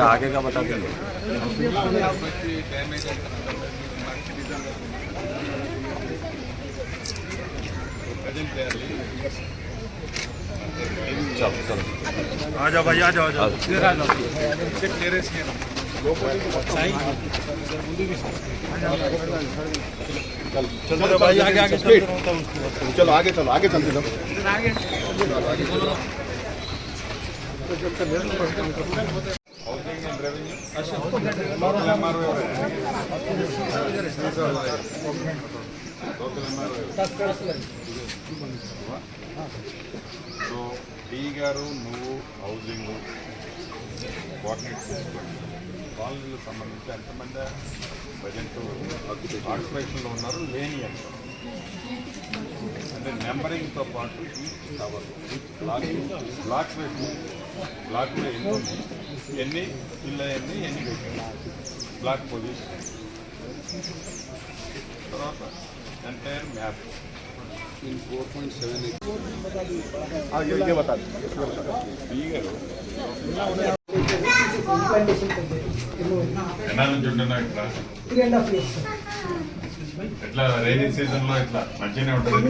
आगे का बता देंगे। चलो चलो आ जाओ भाई, आ जाओ आ जाओ। चलो भाई आगे आगे चलो, आगे चलो, आगे चलते जाओ। సో డి గారు నువ్వు హౌసింగ్ కోఆర్డినేట్ చేసుకోండి. కాలనీలకు సంబంధించి ఎంతమంది ప్రజెంట్ ఆక్యుపేషన్లో ఉన్నారు, లేని ఎంత అంటే నెంబరింగ్తో పాటు బ్లాక్ వేసి బ్లాక్లో ఎన్ని ఉన్నాయి, ఎన్ని ఫిల్ అయ్యింది, ఎన్ని పెట్టింది బ్లాక్ పొజిషన్, తర్వాత ఎంటైర్ మ్యాప్ in 4.78 ये बता ఎట్లా రైనీ సీజన్ లో ఎట్లా మంచిగానే ఉంటుంది.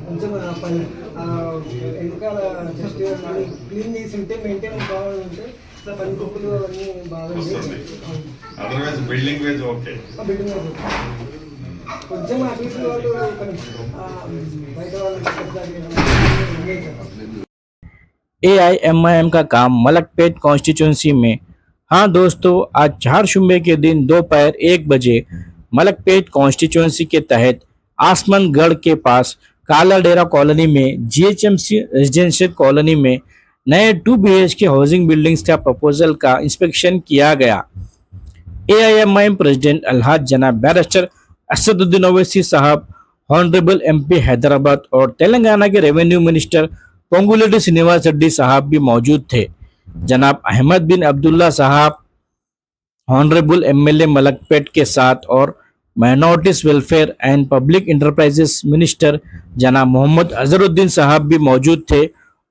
కొంచెం వెనకాల జస్ట్ క్లీన్ చేసి ఉంటే మెయింటైన్ బాగుంటే పనికొక్కులు అన్నీ బాగుంది. అదర్వైజ్ బిల్డింగ్ వేజ్ ఓకే, బిల్డింగ్ కొంచెం ఆఫీస్ వాళ్ళు బయట వాళ్ళు AIMIM का काम मलकपेट कॉन्स्टिट्यूंसी में। हाँ दोस्तों, आज 4 शुम्बे के दिन दोपहर 1 बजे मलकपेट कॉन्स्टिट्यूंसी के तहत आसमानगढ़ के पास काला डेरा कॉलोनी में GHMC रेजिडेंशियल कॉलोनी में नए 2 BHK हाउसिंग बिल्डिंग्स का प्रपोजल का इंस्पेक्शन किया गया। AIMIM प्रेसिडेंट अलहाज जनाब बैरिस्टर असदुद्दीन ओवैसी साहब, ऑनरेबल MP हैदराबाद और तेलंगाना के रेवेन्यू मिनिस्टर पोंगुलेटी श्रीनिवास रेड्डी साहब भी मौजूद थे। जनाब अहमद बिन अब्दुल्ला साहब, ऑनरेबल MLA मलकपेट के साथ, और minorities welfare and public enterprises minister जनाब मोहम्मद अजहरुद्दीन साहब भी मौजूद थे,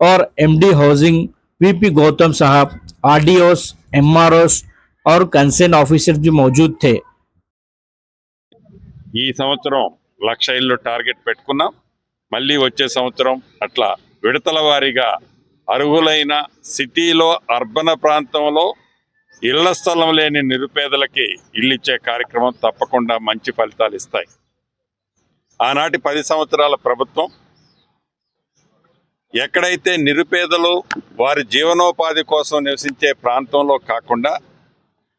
और MD हाउसिंग VP गौतम साहब, RDOs, MROs और कंसर्न ऑफिसर्स भी मौजूद थे। ఈ సంవత్సరం 1,00,000 ఇళ్ళు టార్గెట్ పెట్టుకున్నాం. మళ్ళీ వచ్చే సంవత్సరం అట్లా విడతల వారీగా అర్హులైన సిటీలో అర్బన్ ప్రాంతంలో ఇళ్ల స్థలం లేని నిరుపేదలకి ఇల్లు ఇచ్చే కార్యక్రమం తప్పకుండా మంచి ఫలితాలు ఇస్తాయి. ఆనాటి 10 సంవత్సరాల ప్రభుత్వం ఎక్కడైతే నిరుపేదలు వారి జీవనోపాధి కోసం నివసించే ప్రాంతంలో కాకుండా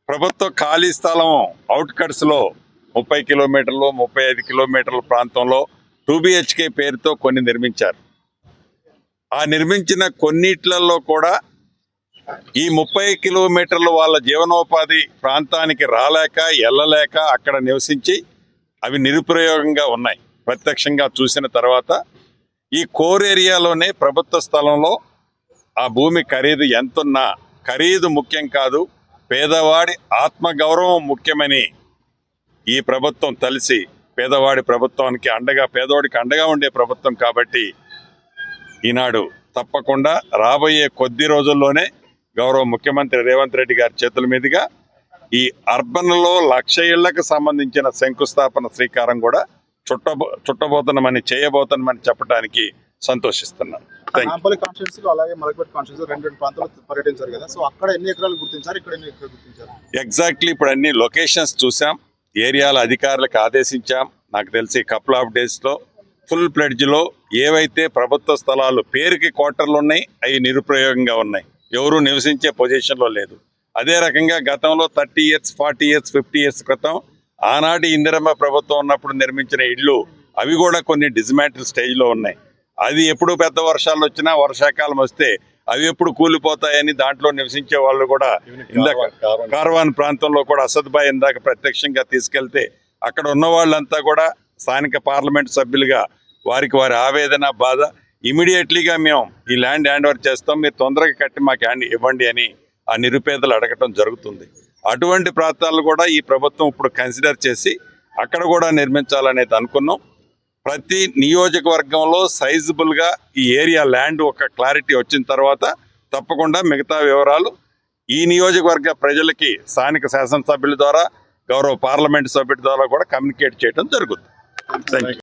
ప్రభుత్వ ఖాళీ స్థలం అవుట్కట్స్లో 30 కిలోమీటర్లు 35 కిలోమీటర్ల ప్రాంతంలో 2 BHK పేరుతో కొన్ని నిర్మించారు. ఆ నిర్మించిన కొన్నిట్లలో కూడా ఈ 30 కిలోమీటర్లు వాళ్ళ జీవనోపాధి ప్రాంతానికి రాలేక వెళ్ళలేక అక్కడ నివసించి అవి నిరుపయోగంగా ఉన్నాయి. ప్రత్యక్షంగా చూసిన తర్వాత ఈ కోర్ ఏరియాలోనే ప్రభుత్వ స్థలంలో ఆ భూమి ఖరీదు ఎంతున్నా ఖరీదు ముఖ్యం కాదు, పేదవాడి ఆత్మగౌరవం ముఖ్యమని ఈ ప్రభుత్వం తెలిసి పేదవాడి ప్రభుత్వానికి అండగా, పేదవాడికి అండగా ఉండే ప్రభుత్వం కాబట్టి ఈనాడు తప్పకుండా రాబోయే కొద్ది రోజుల్లోనే గౌరవ ముఖ్యమంత్రి రేవంత్ రెడ్డి గారి చేతుల మీదుగా ఈ అర్బన్లో 1,00,000 ఇళ్లకు సంబంధించిన శంకుస్థాపన శ్రీకారం కూడా చుట్టబోతున్నామని, చేయబోతున్నామని చెప్పడానికి సంతోషిస్తున్నాను. ఎగ్జాక్ట్లీ ఇప్పుడు అన్ని లొకేషన్స్ చూసాం, ఏరియాల అధికారులకు ఆదేశించాం. నాకు తెలిసి కపుల్ ఆఫ్ డేస్లో ఫుల్ ప్లెడ్జ్లో ఏవైతే ప్రభుత్వ స్థలాలు పేరుకి క్వార్టర్లు ఉన్నాయి అవి నిరుపయోగంగా ఉన్నాయి, ఎవరు నివసించే పొజిషన్లో లేదు. అదే రకంగా గతంలో 30 years 40 years 50 years క్రితం ఆనాటి ఇందిరమ్మ ప్రభుత్వం ఉన్నప్పుడు నిర్మించిన ఇళ్ళు అవి కూడా కొన్ని డిస్మాంటిల్ స్టేజ్లో ఉన్నాయి. అది ఎప్పుడు పెద్ద వర్షాలు వచ్చినా, వర్షాకాలం వస్తే అవి ఎప్పుడు కూలిపోతాయని దాంట్లో నివసించే వాళ్ళు కూడా ఇందాక కార్వాన్ ప్రాంతంలో కూడా అసద్ భాయ్ ఇందాక ప్రత్యక్షంగా తీసుకెళ్తే అక్కడ ఉన్న వాళ్ళంతా కూడా స్థానిక పార్లమెంట్ సభ్యులుగా వారికి వారి ఆవేదన, బాధ ఇమీడియట్లీగా మేము ఈ ల్యాండ్ హ్యాండ్ ఓవర్ చేస్తాం, మీరు తొందరగా కట్టి మాకు హ్యాండ్ ఇవ్వండి అని ఆ నిరుపేదలు అడగటం జరుగుతుంది. అటువంటి ప్రాంతాలను కూడా ఈ ప్రభుత్వం ఇప్పుడు కన్సిడర్ చేసి అక్కడ కూడా నిర్మించాలనేది అనుకున్నాం. ప్రతి నియోజకవర్గంలో సైజబుల్గా ఈ ఏరియా ల్యాండ్ ఒక క్లారిటీ వచ్చిన తర్వాత తప్పకుండా మిగతా వివరాలు ఈ నియోజకవర్గ ప్రజలకి స్థానిక శాసనసభ్యుల ద్వారా, గౌరవ పార్లమెంటు సభ్యుల ద్వారా కూడా కమ్యూనికేట్ చేయడం జరుగుతుంది. Thank you.